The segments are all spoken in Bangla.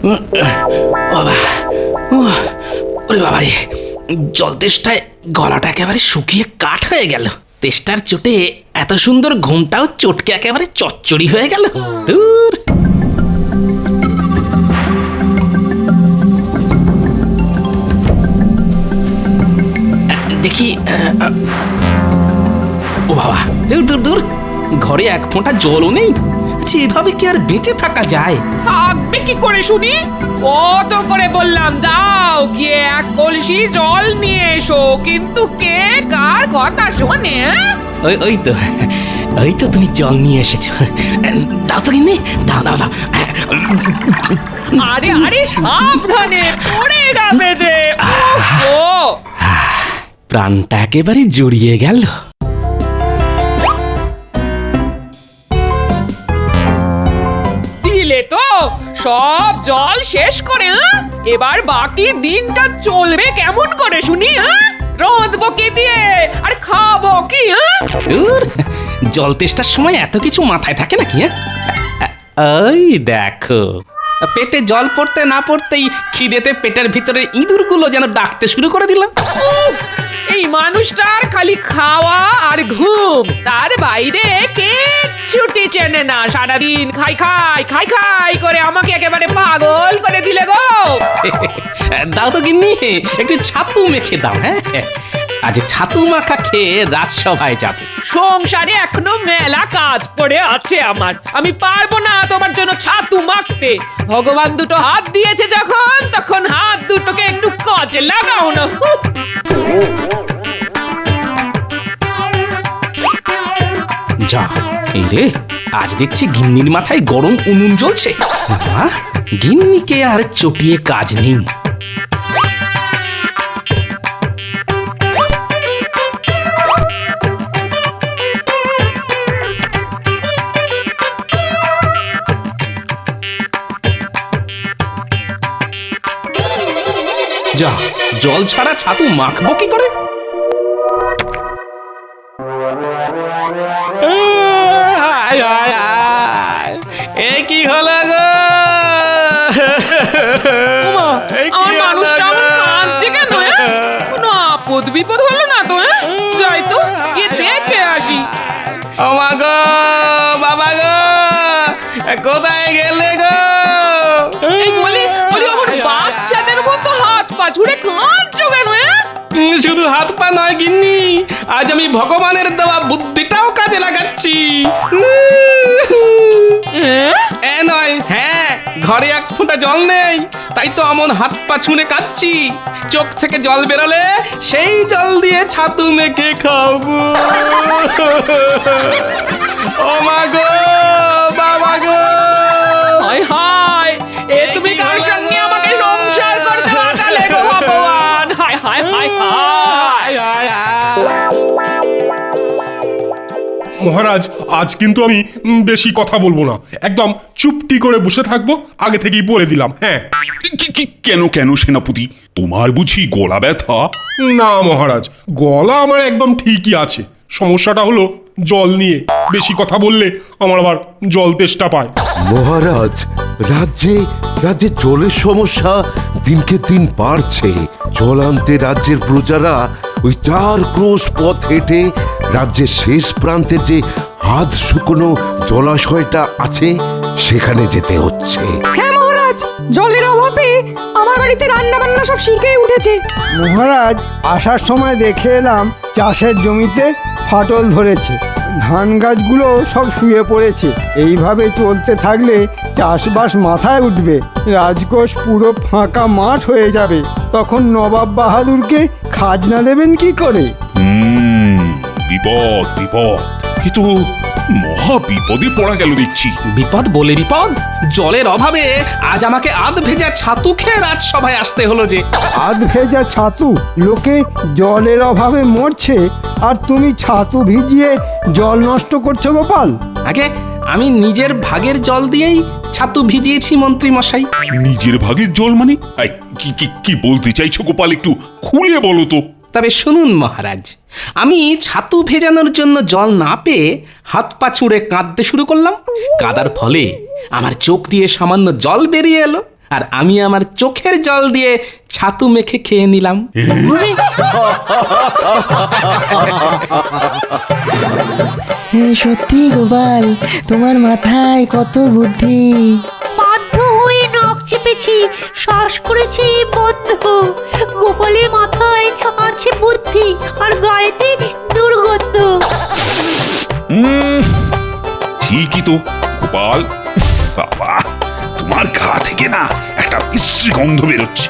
বাবা, ওরে বাবারে, জল তেষ্টায় গলাটা একেবারে শুকিয়ে কাঠ হয়ে গেল। তেষ্টার চোটে এত সুন্দর ঘুমটাও চটকে একেবারে চচ্চড়ি হয়ে গেল। দূর। দেখি, ও বাবা, দূর দূর দূর, ঘরে এক ফোঁটা জলও নেই। এভাবে কি আর বেঁচে থাকা যায়? থাকবে কি করে শুনি? কত করে বললাম যাও গিয়ে এক কলসি জল নিয়ে এসো, কিন্তু কে কার কথা শোনে? ওই তো তুমি জল নিয়ে এসেছো। দাও তো কিনে, দাও দাও দাও। আরে আরে সাবধানে, পড়ে যাবে যে। ও প্রাণটা একেবারে জড়িয়ে গেল। দিলে তো সব জল শেষ করে। এবার বাকি দিনটা চলবে কেমন করে শুনি? রাঁধবো কি দিয়ে আর খাবো কি? দূর, জল তেষ্টার সময় এত কিছু মাথায় থাকে নাকি? ওই দেখো, পেটে জল পড়তে না পড়তেই খিদেতে পেটের ভিতরে ইঁদুরগুলো যেন ডাকতে শুরু করে দিল। এই মানুষটার খালি খাওয়া আর ঘুম, তার বাইরে কিচ্ছুটি চেনে না। সারাদিন খাই খাই খাই খাই করে আমাকে একেবারে পাগল করে দিলে গো। দাও তো গিন্নি, একটু ছাতু মেখে দাও। হ্যাঁ, আজ ছাতু মাখা খেয়ে রাজসভায় যাব। সংসারে এখনো মেলা কাজ পড়ে আছে আমার, আমি পারবো না তোমার জন্য ছাতু মাখতে। ভগবান দুটো হাত দিয়েছে যখন, তখন হাত দুটোকে একটু কাজে লাগাও না। যা, এই রে, আজ দেখছি গিন্নির মাথায় গরম উনুন জ্বলছে। গিন্নিকে আর চটিয়ে কাজ নেই। যা, জল ছাড়া ছাতু মাখবো কি করে? এ কি হলো গো? আমার মানুষটা এমন কাঁদছে কেন? কোনো আপদ বিপদ হলো না তো? যাই তো গিয়ে দেখে আসি। ও মা গো, বাবা গো, কোথায় গেলে গো? এই বলি আমার বাচ্চাদের মতো হাত পা ছুড়ে কাঁদছো কেন? শুধু হাত পা নয় গিন্নি, আজ আমি ভগবানের দেওয়া বুদ্ধিটাও কাজে লাগাচ্ছি। নয়, হ্যাঁ, ঘরে এক ফোঁটা জল নেই, তাই তো অমন হাত পা ছুঁড়ে কাঁদছি। চোখ থেকে জল বেরোলে সেই জল দিয়ে ছাতু মেখে খাবো। ও মা গো, বাবা গো, হায় হায়, এ তুমি কার সঙ্গে আমাকে সংসার করতে পাঠালে গো ভগবান? হায় হায় হায় হায়। মহারাজ, আজ কিন্তু আমি বেশি কথা বলবো না, একদম চুপটি করে বসে থাকবো, আগে থেকেই বলে দিলাম। হ্যাঁ। কেন কেন সেনাপতি, তোমার বুঝি গলা ব্যথা? না মহারাজ, গলা আমার একদম ঠিকই আছে। সমস্যাটা হলো জল নিয়ে। বেশি কথা বললে আমার আবার জল তেষ্টা পায়। মহারাজ, রাজ্যে রাজ্যে জলের সমস্যা দিনকে দিন বাড়ছে। জল আনতে রাজ্যের প্রজারা ওই 4 ক্রোশ পথ হেঁটে রাজ্যের শেষ প্রান্তে যে হাত শুকনো জলাশয়টা আছে সেখানে যেতে হচ্ছে। হ্যাঁ মহারাজ, জলের অভাবে আমার বাড়িতে রান্না বান্না সব শিখে উঠেছে। মহারাজ, আসার সময় দেখে এলাম চাষের জমিতে ফাটল ধরেছে, ধান গাছগুলো সব শুয়ে পড়েছে। এইভাবে চলতে থাকলে চাষবাস মাথায় উঠবে, রাজকোষ পুরো ফাঁকা মাঠ হয়ে যাবে। তখন নবাব বাহাদুরকে খাজনা দেবেন কি করে? বিপদ বিপদ, এ তো মহা বিপদে পড়া গেল দেখছি। বিপদ বলে বিপদ? জলের অভাবে আজ আমাকে আধ ভেজা ছাতু খেয়ে রাজসভায় আসতে হলো যে। আধ ভেজা ছাতু? লোকে জলের অভাবে মরছে আর তুমি ছাতু ভিজিয়ে জল নষ্ট করছো গোপাল। আগে আমি নিজের ভাগের জল দিয়েই ছাতু ভিজিয়েছি মন্ত্রী মশাই। নিজের ভাগের জল মানে? কি কি কি বলতে চাইছো গোপাল, একটু খুলে বলো তো। তবে শুনুন মহারাজ, আমি ছাতু ভেজানোর জন্য জল না পেয়ে হাত পা ছুঁড়ে কাঁদতে শুরু করলাম। কাদার ফলে আমার চোখ দিয়ে সামান্য জল বেরিয়ে এলো, আর আমি আমার চোখের জল দিয়ে ছাতু মেখে খেয়ে নিলাম। সত্যি গোপাল, তোমার মাথায় কত বুদ্ধি। বাধ্য হয়ে নাক চেপেছি, শ্বাস করেছি বন্ধ। গোপালের মাথায় আছে বুদ্ধি আর গায়েতে দুর্গন্ধ। ঠিকই তো গোপাল, বাবা তোমার গা থেকে না একটা বিশ্রী গন্ধ বেরোচ্ছে।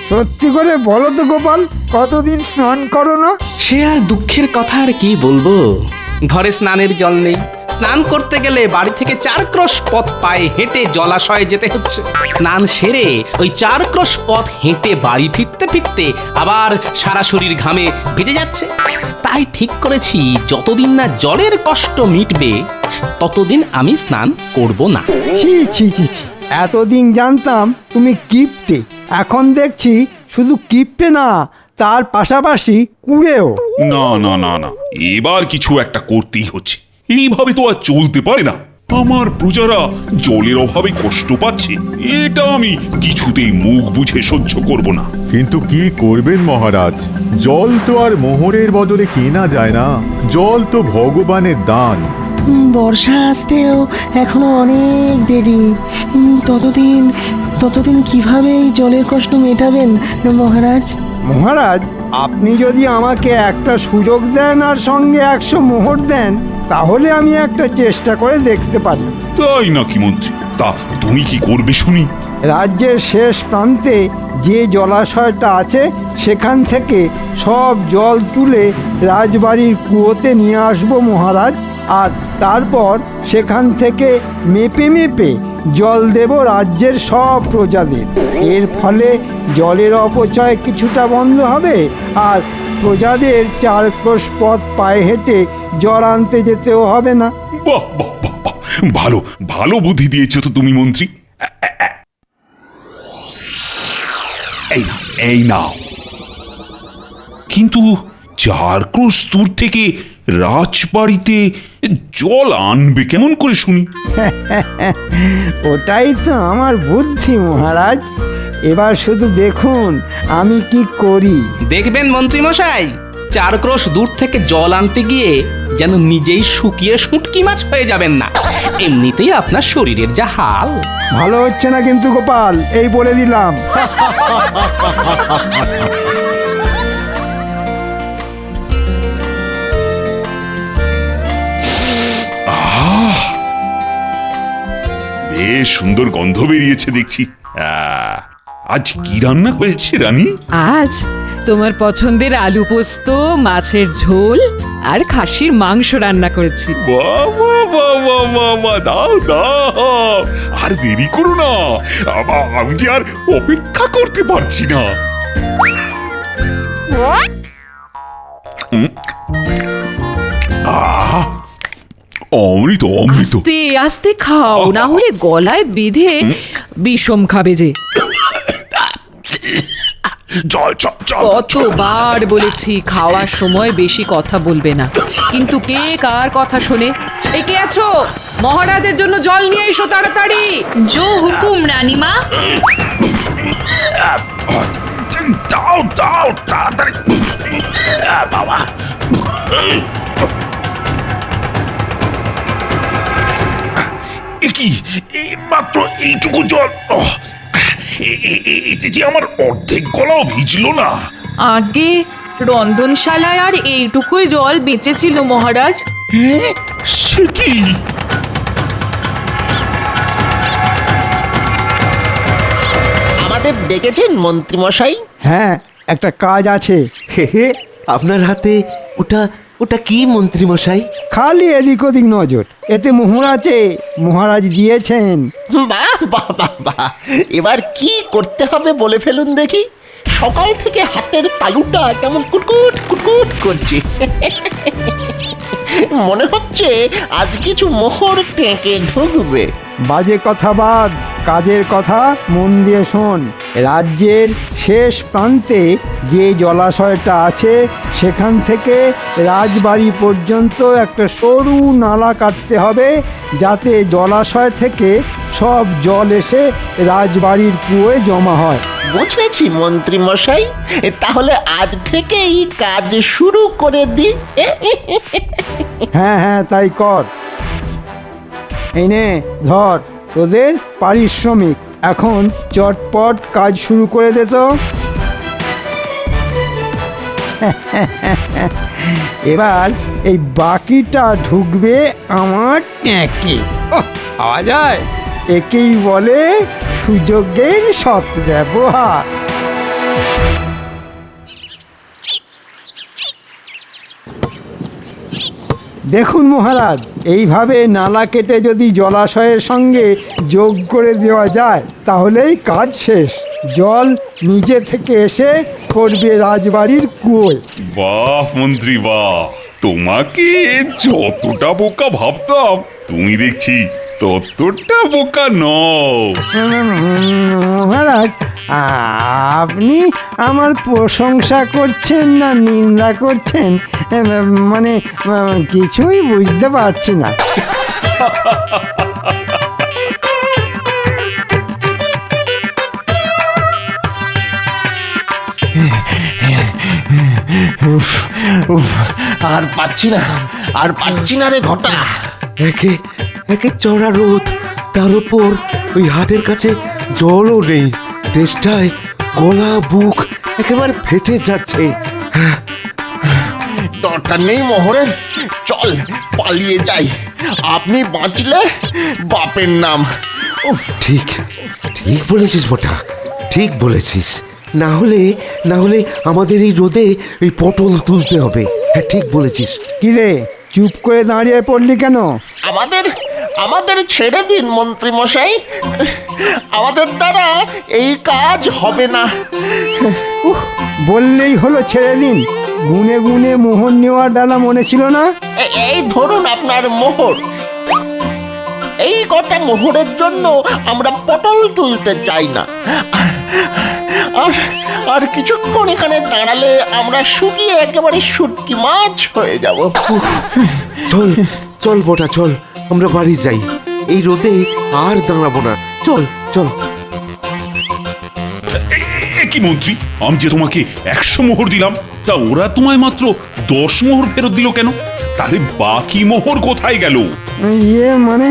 সত্যি করে বলো তো গোপাল, কতদিন স্নান করো না? সে আর দুঃখের কথা আর কি বলবো, ঘরে স্নানের জল নেই। স্নান করতে গেলে বাড়ি থেকে 4 ক্রোশ পথ পায়ে হেঁটে জলাশয়ে যেতে হচ্ছে। স্নান সেরে ওই 4 ক্রোশ পথ হেঁটে বাড়ি ফিরতে ফিরতে আবার সারা শরীর ঘামে ভিজে যাচ্ছে। তাই ঠিক করেছি যতদিন না জলের কষ্ট মিটবে ততদিন আমি স্নান করব না। ছি ছি ছি ছি, এতদিন জানতাম তুমি কিপ্টে, এখন দেখছি শুধু কিপ্টে না, তার পাশাপাশি কুড়েও। না না না না, এবার কিছু একটা করতেই হচ্ছে। এইভাবে তো আর চলতে পারে না। আমার প্রজারা জলের অভাবে কষ্ট পাচ্ছে, এটা আমি কিছুতেই মুখ বুঝে সহ্য করব না। কিন্তু কি করবেন মহারাজ, জল তো আর মোহরের বদলে কেনা যায় না। জল তো ভগবানের দান। বর্ষা আসতেও এখনো অনেক দেরি। ততদিন কিভাবে এই জলের কষ্ট মেটাবেন মহারাজ? মহারাজ, আপনি যদি আমাকে একটা সুযোগ দেন আর সঙ্গে 100 মোহর দেন, তাহলে আমি একটা চেষ্টা করে দেখতে পারি। তাই নাকি মন্ত্রী? তা তুমি কি করবে শুনি? রাজ্যের শেষ প্রান্তে যে জলাশয়টা আছে সেখান থেকে সব জল তুলে রাজবাড়ির কুয়োতে নিয়ে আসবো মহারাজ, আর তারপর সেখান থেকে মেপে মেপে জল দেব রাজ্যের সব প্রজাদের। এর ফলে জলের অপচয় কিছুটা বন্ধ হবে, আর প্রজাদের 4 ক্রোশ পথ পায়ে হেঁটে জল আনতে যেতেও হবে না। বাহ বাহ বাহ বাহ, ভালো ভালো বুদ্ধি দিয়েছো তো তুমি মন্ত্রী। এই নাও। কিন্তু 4 ক্রোশ দূর থেকে রাজবাড়িতে জল আনবে কেমন করে শুনি? ওটাই তো আমার বুদ্ধি মহারাজ। এবার শুধু দেখুন আমি কি করি। দেখবেন মন্ত্রী মশাই, 4 ক্রোশ দূর থেকে জল আনতে গিয়ে যেন নিজেই শুকিয়ে শুটকি মাছ হয়ে যাবেন না। এমনিতেই আপনার শরীরের যা হাল। ভালো হচ্ছে না কিন্তু গোপাল, এই বলে দিলাম। বেশ সুন্দর গন্ধ বেরিয়েছে দেখছি। আজ কি রান্না হয়েছে রানী? আজ তোমার পছন্দের আলু পোস্ত, মাছের ঝোল আর খাসির মাংস রান্না করেছি। বাবা বাবা বাবা, দাও দাও, আর দেরি করো না, আমি যে আর অপেক্ষা করতে পারছি না। অমৃত অমৃত। আস্তে আস্তে খাও, না হলে গলায় বেঁধে বিষম খাবে যে। জল চল চল। কতবার বলেছি খাওয়ার সময় বেশি কথা বলবে না, কিন্তু কে কার কথা শোনে? এই কে আছো? মহারাজের জন্য জল নিয়ে এসো তাড়াতাড়ি। জো হুকুম রানীমা। দাও দাও তাড়াতাড়ি বাবা। কি মাত্র এইটুকু জল, এতে যে আমার অর্ধেক গলাও ভিজলো না। আগে রন্ধনশালায় আর এইটুকুই জল বেঁচেছিল মহারাজ। সে কি? আমাদের ডেকেছেন মন্ত্রী মশাই? হ্যাঁ, একটা কাজ আছে। হে, আপনার হাতে ওটা কি মন্ত্রী মশাই? খালি এদিক ওদিক নজর, এতে মোহর আছে, মহারাজ দিয়েছেন। বাহ বাহ বাহ বাহ, এবার কি করতে হবে বলে ফেলুন দেখি। সকাল থেকে হাতের তালুটা কেমন কুটকুট কুটকুট করছে। মনে হচ্ছে আজ কিছু মোহর টেকে ঢুকবে। বাজে কথা বাদ, কাজের কথা মন দিয়ে শোন। রাজ্যের শেষ প্রান্তে যে জলাশয়টা আছে সেখান থেকে রাজবাড়ি পর্যন্ত একটা সরু নালা কাটতে হবে, যাতে জলাশয় থেকে সব জল এসে রাজবাড়ির কুয়োয় জমা হয়। বুঝেছি মন্ত্রী মশাই, তাহলে আজ থেকেই কাজ শুরু করে দি। হ্যাঁ হ্যাঁ তাই কর। এই নে ধর তোদের পারিশ্রমিক, এখন চটপট কাজ শুরু করে দে তো। এবার এই বাকিটা ঢুকবে আমার ট্যাঁকে। পাওয়া যায়, একেই বলে সুযোগের সৎ ব্যবহার। দেখুন মহারাজ, এইভাবে নালা কেটে যদি জলাশয়ের সঙ্গে যোগ করে দেওয়া যায় তাহলেই কাজ শেষ। জল নিজে থেকে এসে পড়বে রাজবাড়ির কুয়োয়। বাহ মন্ত্রী বাহ, তোমাকে যতটা বোকা ভাবতাম তুমি দেখছি ততটা বোকা নও। মহারাজ, আপনি আমার প্রশংসা করছেন না নিন্দা করছেন, মানে কিছুই বুঝতে পারছি না। আর পাচ্ছি না, আর পাচ্ছি না রে ঘটা। একে একে চড়া রোদ, তার উপর ওই হাতের কাছে জলও নেই। তেষ্টায় গলা বুক একেবারে ফেটে যাচ্ছে। দরকার নেই মোহরের, চল পালিয়ে যাই। আপনি বাঁচলে বাপের নাম। ঠিক ঠিক বলেছিস বটা, ঠিক বলেছিস। না হলে আমাদের এই রোদে এই পটল তুলতে হবে। হ্যাঁ ঠিক বলেছিস। কিরে চুপ করে দাঁড়িয়ে পড়লি কেন? আমাদের ছেড়ে দিন মন্ত্রী মশাই, আমাদের দ্বারা এই কাজ হবে না। বললেই হলো ছেড়ে দিন। গুনে গুনে মোহর নেওয়ার ডালা মনে ছিল না? এই ধরুন আপনার মোহর। এই কটা মোহরের জন্য আমরা পটল তুলতে চাই না। আর কিছুক্ষণ এখানে দাঁড়ালে আমরা শুকিয়ে একেবারে শুটকি মাছ হয়ে যাব। চল চল বটা চল, আমরা বাড়ি যাই। এই রোদে আর দাঁড়াবো না। চল চল। কি মন্ত্রী, আমি যে তোমাকে 100 মোহর দিলাম, তা ওরা তোমায় মাত্র 10 মোহর ফেরত দিল কেন? তাহলে বাকি মোহর কোথায় গেল? মানে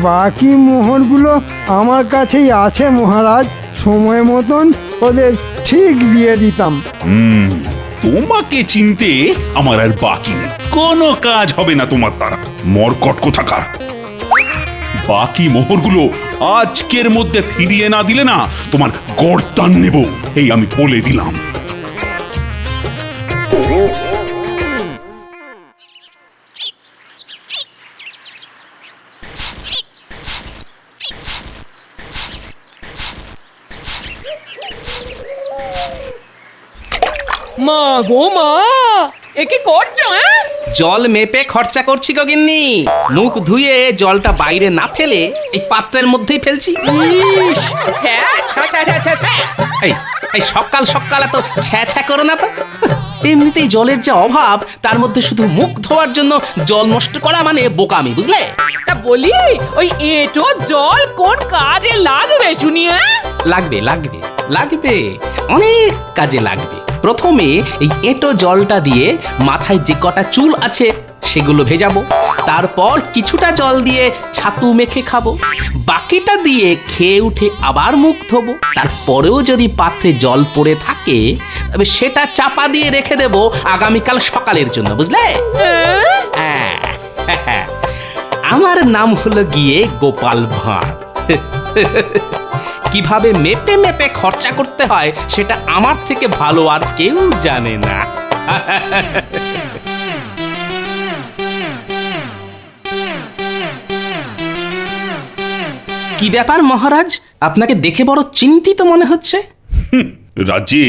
বাকি মোহরগুলো আমার কাছেই আছে মহারাজ, সময় মতন ওদের ঠিক দিয়ে দিতাম। তোমাকে চিনতে আমার আর বাকি নেই, কোনো কাজ হবে না তোমার দ্বারা। মরকট কোথাকার, বাকি মোহরগুলো আজকের মধ্যে ফিরিয়ে না দিলে না তোমার গর্দান নেব, এই আমি বলে দিলাম। মা গো মা, এ কি করছো? জল মেপে খরচা করছি গো গিন্নি। মুখ ধুয়ে জলটা বাইরে না ফেলে এই পাত্রের মধ্যেই ফেলছি। এই সকাল সকাল এত ছ্যা ছ্যা করো না তো। এমনিতেই জলের যে অভাব, তার মধ্যে শুধু মুখ ধোয়ার জন্য জল নষ্ট করা মানে বোকামি, বুঝলে? তা বলি, ওই এঁটো জল কোন কাজে লাগবে শুনি? লাগবে লাগবে লাগবে, অনেক কাজে লাগবে। প্রথমে এই এঁটো জলটা দিয়ে মাথায় যে কটা চুল আছে সেগুলো ভেজাবো। তারপর কিছুটা জল দিয়ে ছাতু মেখে খাবো। বাকিটা দিয়ে খেয়ে উঠে আবার মুখ ধোবো। তারপরেও যদি পাত্রে জল পড়ে থাকে তবে সেটা চাপা দিয়ে রেখে দেবো আগামীকাল সকালের জন্য, বুঝলে? হ্যাঁ, আমার নাম হলো গিয়ে গোপাল ভাঁড়। কিভাবে মেপে মেপে খরচা করতে হয় সেটা আমার থেকে ভালো আর কেউ জানে না। কি ব্যাপার মহারাজ, আপনাকে দেখে বড় চিন্তিত মনে হচ্ছে। রাজ্যে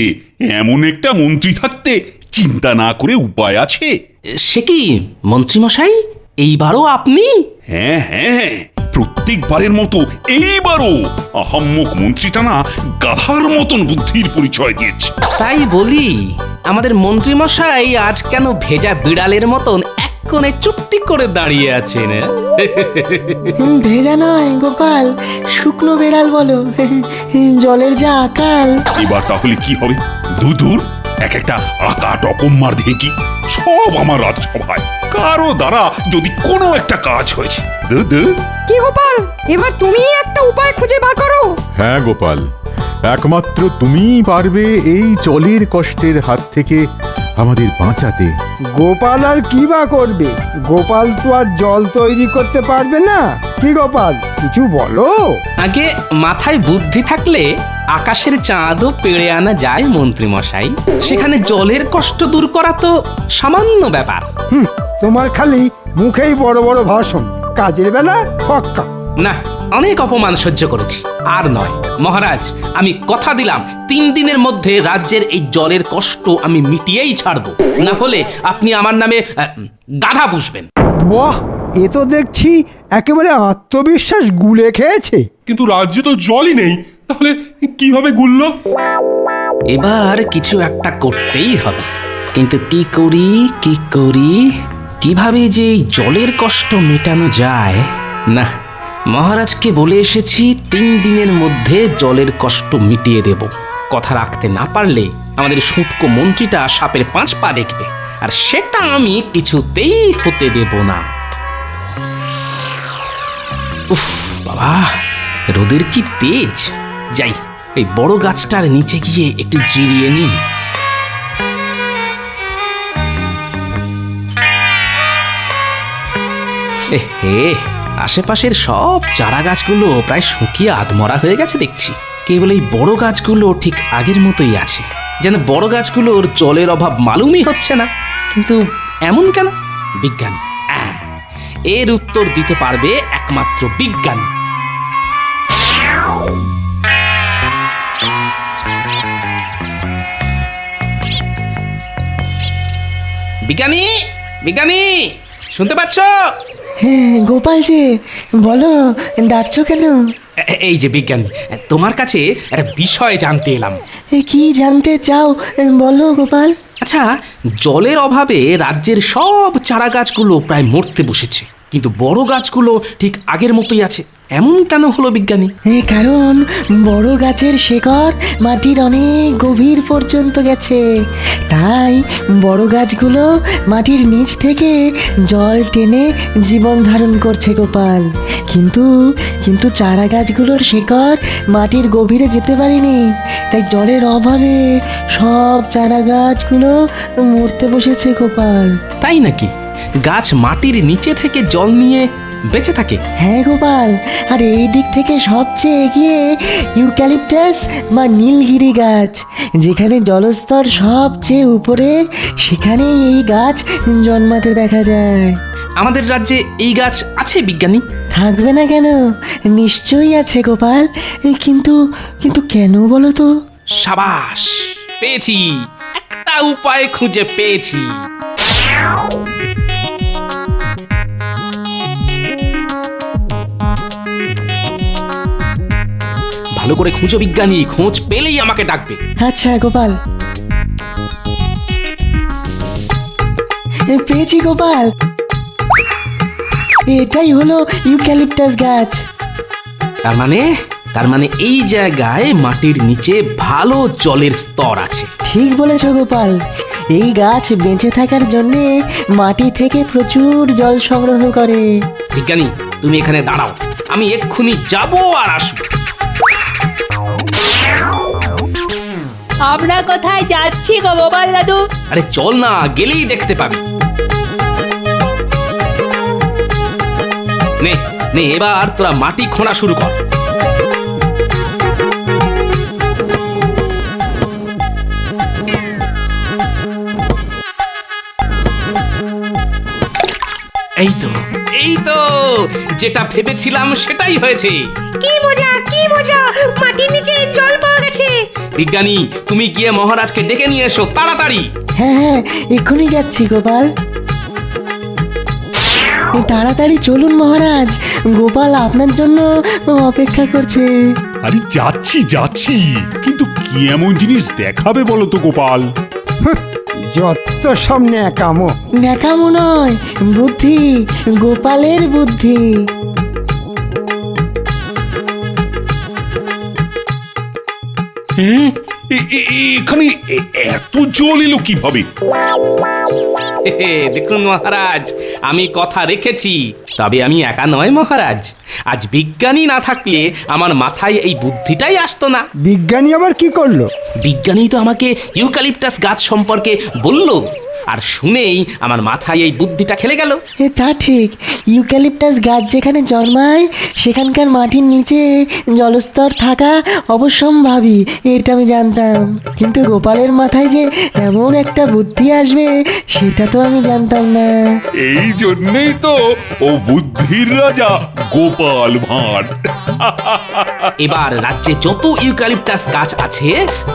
এমন একটা মন্ত্রী থাকতে চিন্তা না করে উপায় আছে? সে কি মন্ত্রী মশাই, এইবারও আপনি? হ্যাঁ হ্যাঁ, প্রত্যেকবারের মতো এইবারও আহাম্মক মন্ত্রীটা না গাধার মতন বুদ্ধির পরিচয় দিয়েছে। তাই বলি, আমাদের মন্ত্রী মশাই আজ কেন ভেজা বিড়ালের মতন এক কোণে চুপটি করে দাঁড়িয়ে আছেন। ভেজা নয় গোপাল, শুকনো বেড়াল বলো। জলের যা আকাল। এবার তাহলে কি হবে? দূর এক একটা আকাট অকম্মার ঢেঁকি সব আমার রাজসভায়, কারো দ্বারা যদি কোনো একটা কাজ হয়েছে। কি গোপাল, এবার তুমি একটা উপায় খুঁজে বার করো। হ্যাঁ গোপাল, একমাত্র তুমিই পারবে এই জলের কষ্টের হাত থেকে আমাদের বাঁচাতে। গোপাল আর কি বা করবে? গোপাল তো আর জল তৈরি করতে পারবে না। কি গোপাল, কিছু বলো। আগে মাথায় বুদ্ধি থাকলে আকাশের চাঁদও পেড়ে আনা যায় মন্ত্রী মশাই। সেখানে জলের কষ্ট দূর করা তো সামান্য ব্যাপার। তোমার খালি মুখেই বড় বড় ভাষণ, কাজের বেলা ফক্কা। না, অনেক অপমান সহ্য করেছি, আর নয়। মহারাজ, আমি কথা দিলাম 3 দিনের মধ্যে রাজ্যের এই জলের কষ্ট আমি মিটিয়েই ছাড়বো। না হলে আপনি আমার নামে গাধা পুষবেন। বাহ, এ তো দেখছি একেবারে আত্মবিশ্বাস গুলে খেয়েছে। কিন্তু রাজ্যে তো জলই নেই, তাহলে কিভাবে গুললো? এবার কিছু একটা করতেই হবে, কিন্তু কি করি, কিভাবে যে এই জলের কষ্ট মেটানো যায়। না, মহারাজকে বলে এসেছি 3 দিনের মধ্যে জলের কষ্ট মিটিয়ে দেব। কথা রাখতে না পারলে আমাদের শুটকো মন্ত্রীটা সাপের 5 পা দেখবে, আর সেটা আমি কিছুতেই হতে দেব না। উফ বাবা, রোদের কি তেজ! যাই, এই বড় গাছটার নিচে গিয়ে একটু জিরিয়ে নিই। হে, আশেপাশের সব চারা গাছগুলো প্রায় শুকিয়ে আধমরা হয়ে গেছে দেখছি। কেবল এই বড় গাছগুলো ঠিক আগের মতোই আছে, যেন বড় গাছগুলোর জলের অভাব মালুমই হচ্ছে না। কিন্তু এমন কেন? বিজ্ঞান, এর উত্তর দিতে পারবে একমাত্র বিজ্ঞান। বিজ্ঞানী, বিজ্ঞানী, শুনতে পাচ্ছ? হ্যাঁ গোপাল যে, বলো, ডাকছো কেন? এই যে বিজ্ঞানী, তোমার কাছে একটা বিষয় জানতে এলাম। কি জানতে চাও বলো গোপাল। আচ্ছা, জলের অভাবে রাজ্যের সব চারা গাছগুলো প্রায় মরতে বসেছে, কিন্তু বড় গাছগুলো ঠিক আগের মতোই আছে। এমন কেন হলো বিজ্ঞানী? কারণ বড় গাছের শেকড় মাটির অনেক গভীর পর্যন্ত গেছে, তাই বড় গাছগুলো মাটির নিচ থেকে জল টেনে জীবন ধারণ করছে গোপাল। কিন্তু চারা গাছগুলোর শেকড় মাটির গভীরে যেতে পারেনি, তাই জলের অভাবে সব চারা গাছগুলো মরতে বসেছে গোপাল। তাই নাকি? গাছ মাটির নিচে থেকে জল নিয়ে বেঁচে থাকে? হ্যাঁ গোপাল, আর এই দিক থেকে সবচেয়ে এগিয়ে ইউক্যালিপটাস বা নীলগিরি গাছ, যেখানে জলস্তর সবচেয়ে উপরে, সেখানে এই গাছ জন্মাতে দেখা যায়। আমাদের রাজ্যে এই গাছ আছে বিজ্ঞানী? থাকবে না কেন, নিশ্চয়ই আছে গোপাল। কিন্তু কেন বলো তো? সাবাস, পেয়েছি, একটা উপায় খুঁজে পেয়েছি। ভালো করে খুঁজো বিজ্ঞানী, খোঁজ পেলেই আমাকে ডাকবে। আচ্ছা গোপাল, পেয়েছি গোপাল, এটাই হলো ইউক্যালিপটাস গাছ। তার মানে এই জায়গায় মাটির নিচে ভালো জলের স্তর আছে। ঠিক বলেছ গোপাল, এই গাছ বেঁচে থাকার জন্য মাটি থেকে প্রচুর জল সংগ্রহ করে। বিজ্ঞানী, তুমি এখানে দাঁড়াও, আমি এক্ষুনি যাব আর আসবো। আমরা কোথায় যাচ্ছি গো গোপাল দাদু? আরে চল না, গেলেই দেখতে পাবি। নে নে, এবার তোরা মাটি খোঁড়া শুরু কর। এই তো যেটা ভেবেছিলাম সেটাই হয়েছে। কি মজা, কি মজা, মাটির নিচে জল পাওয়া গেছে। বিজ্ঞানী, তুমি গিয়ে মহারাজকে ডেকে নিয়ে এসো তাড়াতাড়ি। হ্যাঁ, এক্ষুনি যাচ্ছি গোপাল। তাড়াতাড়ি চলুন মহারাজ, গোপাল আপনার জন্য অপেক্ষা করছে। আরে যাচ্ছি, কিন্তু কি এমন জিনিস দেখাবে বলো তো গোপাল? যত সব ন্যাকামো। ন্যাকামো নয়, বুদ্ধি, গোপালের বুদ্ধি। হ্যাঁ? এখানে এত জল এলো কিভাবে? দেখুন মহারাজ, আমি কথা রেখেছি। তবে আমি একা নয় মহারাজ, আজ বিজ্ঞানী না থাকলে আমার মাথায় এই বুদ্ধিটাই আসতো না। বিজ্ঞানী আবার কি করলো? বিজ্ঞানী তো আমাকে ইউক্যালিপটাস গাছ সম্পর্কে বলল, আর শুনেই আমার মাথায় এই বুদ্ধিটা খেলে গেল। তা ঠিক, ইউক্যালিপটাস গাছ যেখানে জন্মায় সেখানকার মাটির নিচে জলস্তর থাকা অবশ্যম্ভাবী, এটা আমি জানতাম। কিন্তু গোপালের মাথায় যে এমন একটা বুদ্ধি আসবে সেটা তো আমি জানতাম না। এই জন্যই তো ও বুদ্ধির রাজা গোপাল ভাঁড়। এবার রাজ্যে যত ইউক্যালিপটাস গাছ আছে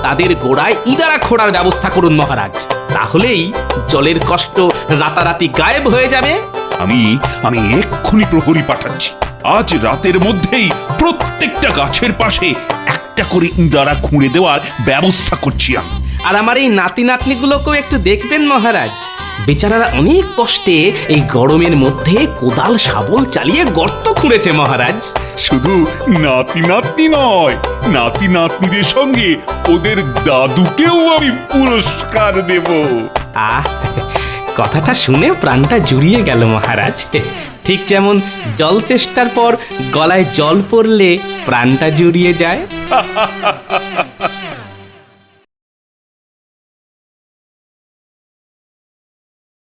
তাদের গোড়ায় ইদারা খোঁড়ার ব্যবস্থা করুন মহারাজ, তাহলেই জলের কষ্ট রাতারাতি গায়েব হয়ে যাবে। আমি এক্ষুনি প্রহরী পাঠাচ্ছি। আজ রাতের মধ্যেই প্রত্যেকটা গাছের পাশে একটা করে ইঁদারা খুঁড়ে দেওয়ার ব্যবস্থা করছি আমি। আর আমার এই নাতি নাতনিগুলোকেও একটু দেখবেন মহারাজ, বেচারারা অনেক কষ্টে এই গরমের মধ্যে কোদাল শাবল চালিয়ে গর্ত খুঁড়েছে মহারাজ। শুধু নাতি নাতনি নয়, নাতি নাতনিদের সঙ্গে ওদের দাদুকেও আমি পুরস্কার দেব। আহ, কথাটা শুনে প্রাণটা জুড়িয়ে গেল মহারাজ। ঠিক যেমন জল তেষ্টার পর গলায় জল পড়লে প্রাণটা জুড়িয়ে যায়।